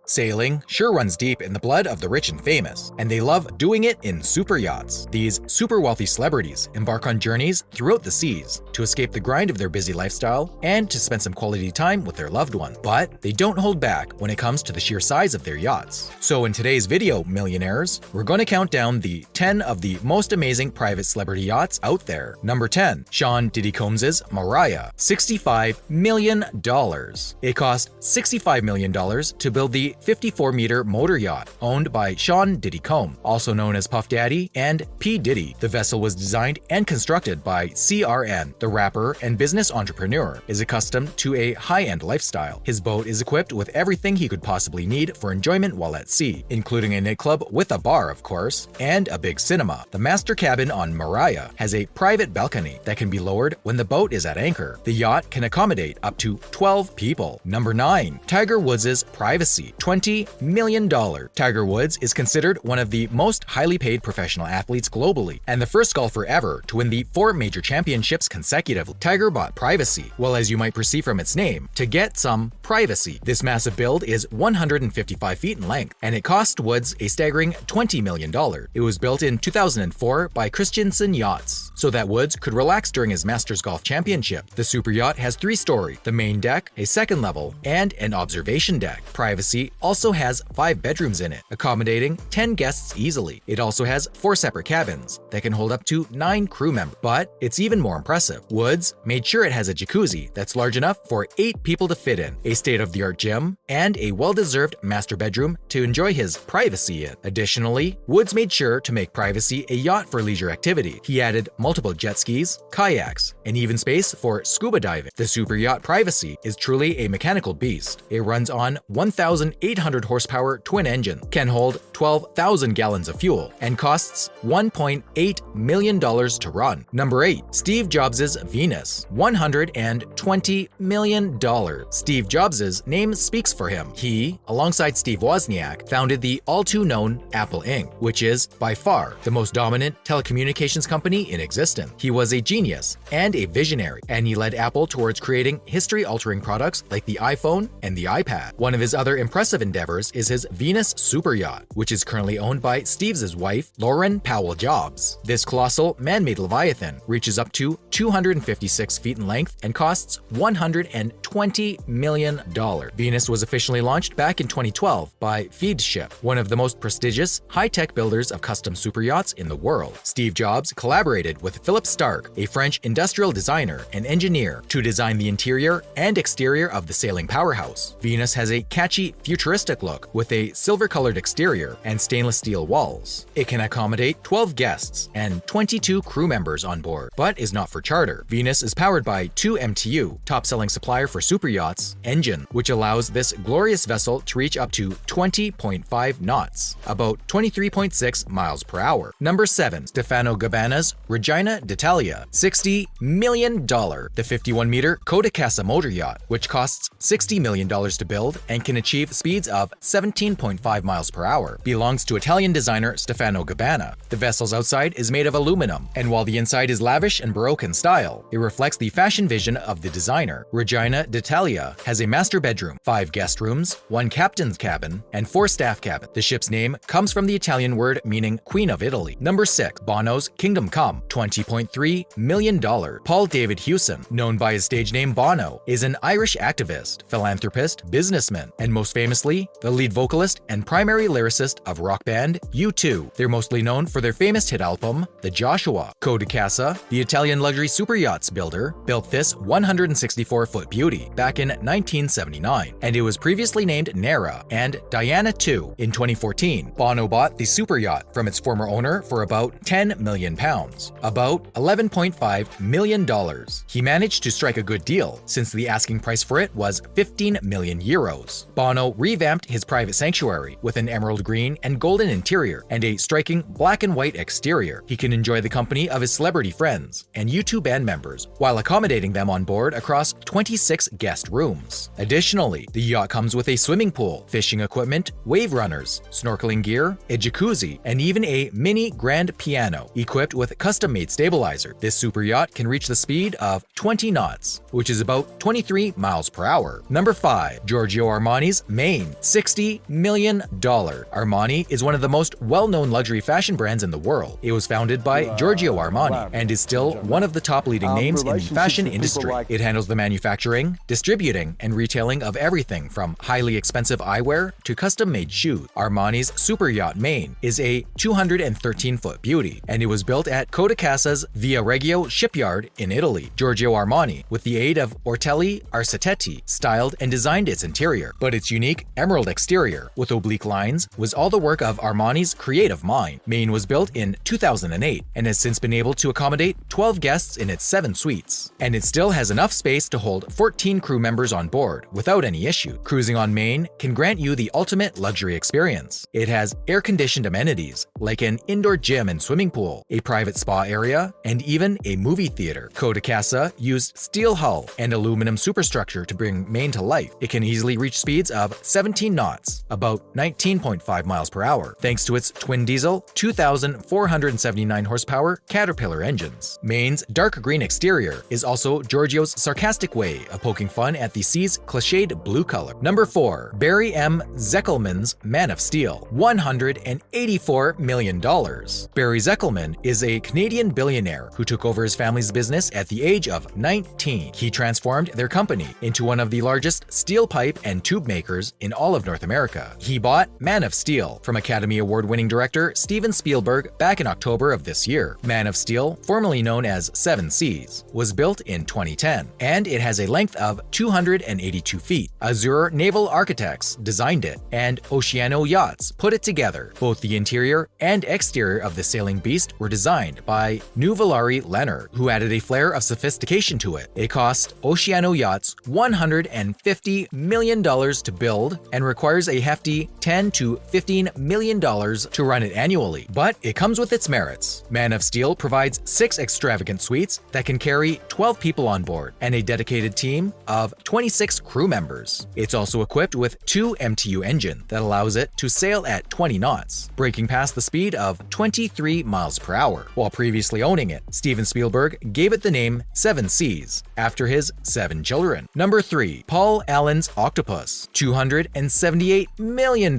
Sailing sure runs deep in the blood of the rich and famous, and they love doing it in super yachts. These super wealthy celebrities embark on journeys throughout the seas to escape the grind of their busy lifestyle and to spend some quality time with their loved one. But they don't hold back when it comes to the sheer size of their yachts. So in today's video, millionaires, we're going to count down the 10 of the most amazing private celebrity yachts out there. Number 10, Sean Diddy Combs' Mariah, $65 million. It cost $65 million to build the 54-meter motor yacht owned by Sean Diddy Combs, also known as Puff Daddy and P. Diddy. The vessel was designed and constructed by CRN. The rapper and business entrepreneur is accustomed to a high-end lifestyle. His boat is equipped with everything he could possibly need for enjoyment while at sea, including a nightclub with a bar, of course, and a big cinema. The master cabin on Mariah has a private balcony that can be lowered when the boat is at anchor. The yacht can accommodate up to 12 people. Number 9, Tiger Woods' privacy, $20 million. Tiger Woods is considered one of the most highly paid professional athletes globally, and the first golfer ever to win the 4 major championships consecutively. Tiger bought privacy, well, as you might perceive from its name, to get some privacy. This massive build is 155 feet in length, and it cost Woods a staggering $20 million. It was built in 2004 by Christensen Yachts, so that Woods could relax during his Masters Golf Championship. The super yacht has 3 stories, the main deck, a second level, and an observation deck. Privacy also has 5 bedrooms in it, accommodating 10 guests easily. It also has 4 separate cabins that can hold up to 9 crew members. But it's even more impressive. Woods made sure it has a jacuzzi that's large enough for 8 people to fit in, a state-of-the-art gym, and a well-deserved master bedroom to enjoy his privacy in. Additionally, Woods made sure to make privacy a yacht for leisure activity. He added multiple jet skis, kayaks, and even space for scuba diving. The super yacht Privacy is truly a mechanical beast. It runs on 1,800 horsepower twin engine, can hold 12,000 gallons of fuel, and costs $1.8 million to run. Number 8, Steve Jobs' Venus, $120 million. Steve Jobs' name speaks for him. He, alongside Steve Wozniak, founded the all-too-known Apple Inc., which is, by far, the most dominant telecommunications company in existence. He was a genius and a visionary, and he led Apple towards creating history-altering products like the iPhone and the iPad. One of his other impressive endeavors is his Venus super yacht, which is currently owned by Steve's wife, Lauren Powell Jobs. This colossal man-made Leviathan reaches up to 256 feet in length and costs $120 million. Venus was officially launched back in 2012 by Feedship, one of the most prestigious, high-tech builders of custom super yachts in the world. Steve Jobs collaborated with Philip Stark, a French industrial designer and engineer, to design the interior and exterior of the sailing powerhouse. Venus has a catchy, futuristic look with a silver-colored exterior and stainless steel walls. It can accommodate 12 guests and 22 crew members on board, but is not for charter. Venus is powered by 2MTU, top-selling supplier for super yachts, engine, which allows this glorious vessel to reach up to 20.5 knots, about 23.6 miles per hour. Number 7, Stefano Gabbana's Regina d'Italia, $60 million. The 51-meter Coda Casa motor yacht, which costs $60 million to build and can achieve speeds of 17.5 miles per hour, belongs to Italian designer Stefano Gabbana. The vessel's outside is made of aluminum, and while the inside is lavish and Baroque in style, it reflects the fashion vision of the designer. Regina d'Italia has a master bedroom, 5 guest rooms, 1 captain's cabin, and 4 staff cabins. The ship's name comes from the Italian word meaning Queen of Italy. Number 6, Bono's Kingdom Come, $20.3 million. Paul David Hewson, known by his stage name Bono, is an Irish activist, philanthropist, businessman, and most famously, the lead vocalist and primary lyricist of rock band U2. They're mostly known for their famous hit album, The Joshua. Coda Casa, the Italian luxury super yachts builder, built this 164-foot beauty back in 1979, and it was previously named Nera and Diana II. In 2014, Bono bought the super yacht from its former owner for about £10 million, about $11.5 million. He managed to strike a good deal, since the asking price for it was 15 million euros. Bono revamped his private sanctuary with an emerald green and golden interior and a striking black and white exterior. He can enjoy the company of his celebrity friends and YouTube 22 band members while accommodating them on board across 26 guest rooms. Additionally, the yacht comes with a swimming pool, fishing equipment, wave runners, snorkeling gear, a jacuzzi, and even a mini grand piano equipped with custom-made stabilizer. This super yacht can reach the speed of 20 knots, which is about 23 miles per hour. Number 5. Giorgio Armani's Maine, $60 million. Armani is one of the most well-known luxury fashion brands in the world. It was founded by Giorgio Armani and is still one of the top leading names in the fashion industry. It handles the manufacturing, distributing, and retailing of everything from highly expensive eyewear to custom-made shoes. Armani's super yacht Maine is a 213-foot beauty, and it was built at Cotacasa's Viareggio shipyard in Italy. Giorgio Armani, with the aid of Ortelli Arsetetti, styled and designed its interior, but its unique emerald exterior with oblique lines was all the work of Armani's creative mind. Maine was built in 2008 and has since been able to accommodate 12 guests in its 7 suites, and it still has enough space to hold 14 crew members on board without any issue. Cruising on Maine can grant you the ultimate luxury experience. It has air-conditioned amenities like an indoor gym and swimming pool, a private spa area, and even a movie theater. Cotacasa used steel hull and aluminum superstructure to bring Maine to life. It can easily reach speeds of 17 knots, about 19.5 miles per hour, thanks to its twin diesel 2,479 horsepower Caterpillar engines. Maine's dark green exterior is also Giorgio's sarcastic way of poking fun at the sea's cliched blue color. Number 4. Barry M. Zeckelman's Man of Steel, $184 million. Barry Zeckelman is a Canadian billionaire who took over his family's business at the age of 19. He transformed their company into one of the largest steel pipe and tube makers in all of North America. He bought Man of Steel from Academy Award-winning director Steven Spielberg back in October of this year. Man of Steel, formerly known as 7 Seas, was built in 2010, and it has a length of 282 feet. Azure Naval Architects designed it, and Oceano Yachts put it together. Both the interior and exterior of the sailing beast were designed by Nuvolari Leonard, who added a flair of sophistication to it. It cost Oceano Yachts $150 million to build and requires a hefty $10 to $15 million to run it annually, but it comes with its merits. Man of Steel provides 6 extravagant suites that can carry 12 people on board and a dedicated team of 26 crew members. It's also equipped with 2 MTU engine that allows it to sail at 20 knots, breaking past the speed of 23 miles per hour. While previously owning it, Steven Spielberg gave it the name 7 Seas after his 7 children. Number 3. Paul Allen's Octopus, $278 million.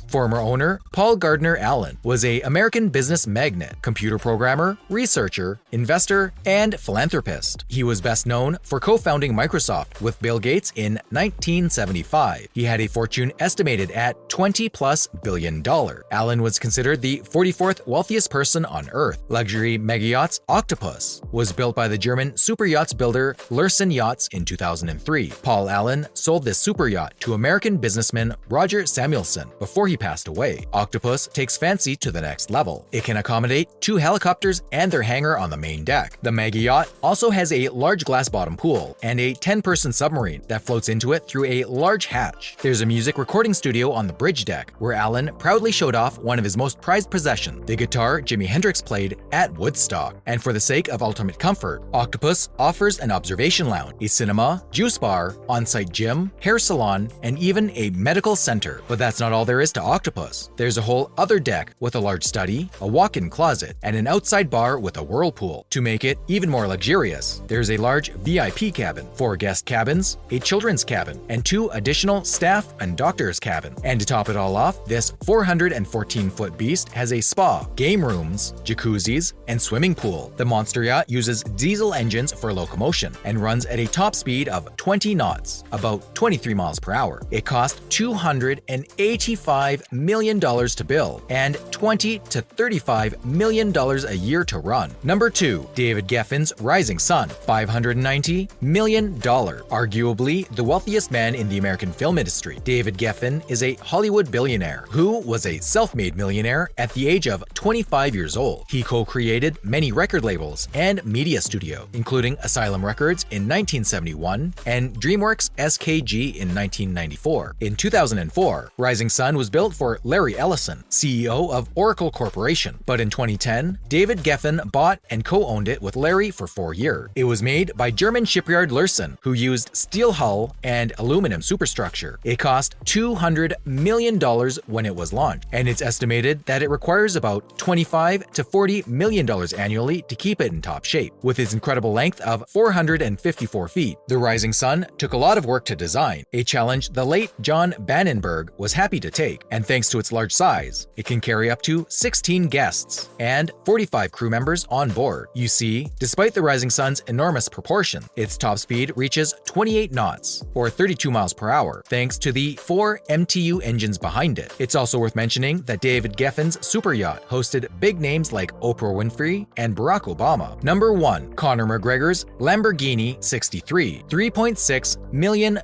Former owner Paul Gardner Allen was an American business magnate, computer programmer, researcher, investor, and philanthropist. He was best known for co-founding Microsoft with Bill Gates in 1975. He had a fortune estimated at $20+ billion. Allen was considered the 44th wealthiest person on Earth. Luxury mega yachts Octopus was built by the German super yachts builder Lürssen Yachts in 2003. Paul Allen sold this super yacht to American businessman Roger Samuelson before he passed away. Octopus takes fancy to the next level. It can accommodate 2 helicopters and their hangar on the main deck. The mega yacht also has a large glass bottom pool and a 10-person submarine that floats into it through a large hatch. There's a music recording studio on the bridge deck where Allen proudly showed off one of his most prized possessions, the guitar Jimi Hendrix played at Woodstock. And for the sake of ultimate comfort, Octopus offers an observation lounge, a cinema, juice bar, on-site gym, hair salon, and even a medical center. But that's not all there is to Octopus. There's a whole other deck with a large study, a walk-in closet, and an outside bar with a whirlpool. To make it even more luxurious, there's a large VIP cabin, 4 guest cabins, a children's cabin, and 2 additional staff and doctor's cabin. And to top it all off, this 414-foot beast has a spa, game rooms, jacuzzis, and swimming pool. The monster yacht uses diesel engines for locomotion and runs at a top speed of 20 knots, about 23 miles per hour. It cost $285 million to build and $20 to $35 million a year to run. Number 2. David Geffen's Rising Sun, $590 million. Arguably the wealthiest man in the American film industry, David Geffen is a Hollywood billionaire who was a self-made millionaire at the age of 25 years old. He co-created many record labels and media studios, including Asylum Records in 1971 and DreamWorks SKG in 1994. In 2004, Rising Sun was built for Larry Ellison, CEO of Oracle Corporation, but in 2010, David Geffen bought and co-owned it it with Larry for 4 years. It was made by German shipyard Lürssen, who used steel hull and aluminum superstructure. It cost $200 million when it was launched, and it's estimated that it requires about $25 to $40 million annually to keep it in top shape. With its incredible length of 454 feet, the Rising Sun took a lot of work to design, a challenge the late John Bannenberg was happy to take, and thanks to its large size, it can carry up to 16 guests and 45 crew members on board. You see, despite the Rising Sun's enormous proportion, its top speed reaches 28 knots, or 32 miles per hour, thanks to the 4 MTU engines behind it. It's also worth mentioning that David Geffen's super yacht hosted big names like Oprah Winfrey and Barack Obama. Number 1. Conor McGregor's Lamborghini 63, $3.6 million.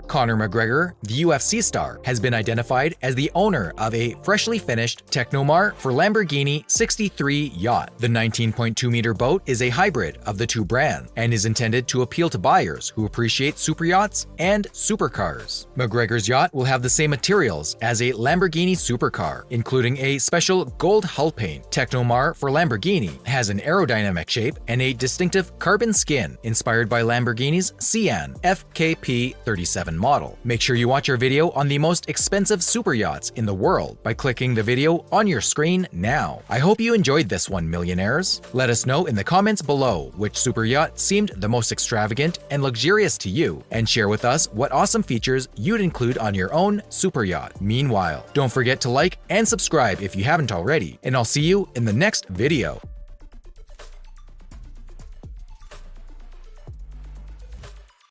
Conor McGregor, the UFC star, has been identified as the owner of a freshly finished Technomar for Lamborghini 63 yacht. The 19.2-meter boat is a hybrid of the two brands and is intended to appeal to buyers who appreciate super yachts and supercars. McGregor's yacht will have the same materials as a Lamborghini supercar, including a special gold hull paint. Technomar for Lamborghini has an aerodynamic shape and a distinctive carbon skin inspired by Lamborghini's Sian FKP37 model. Make sure you watch our video on the most expensive super yachts in the world by clicking the video on your screen now. I hope you enjoyed this one, millionaires. Let us know in the comments below which super yacht seemed the most extravagant and luxurious to you, and share with us what awesome features you'd include on your own super yacht. Meanwhile, don't forget to like and subscribe if you haven't already, and I'll see you in the next video.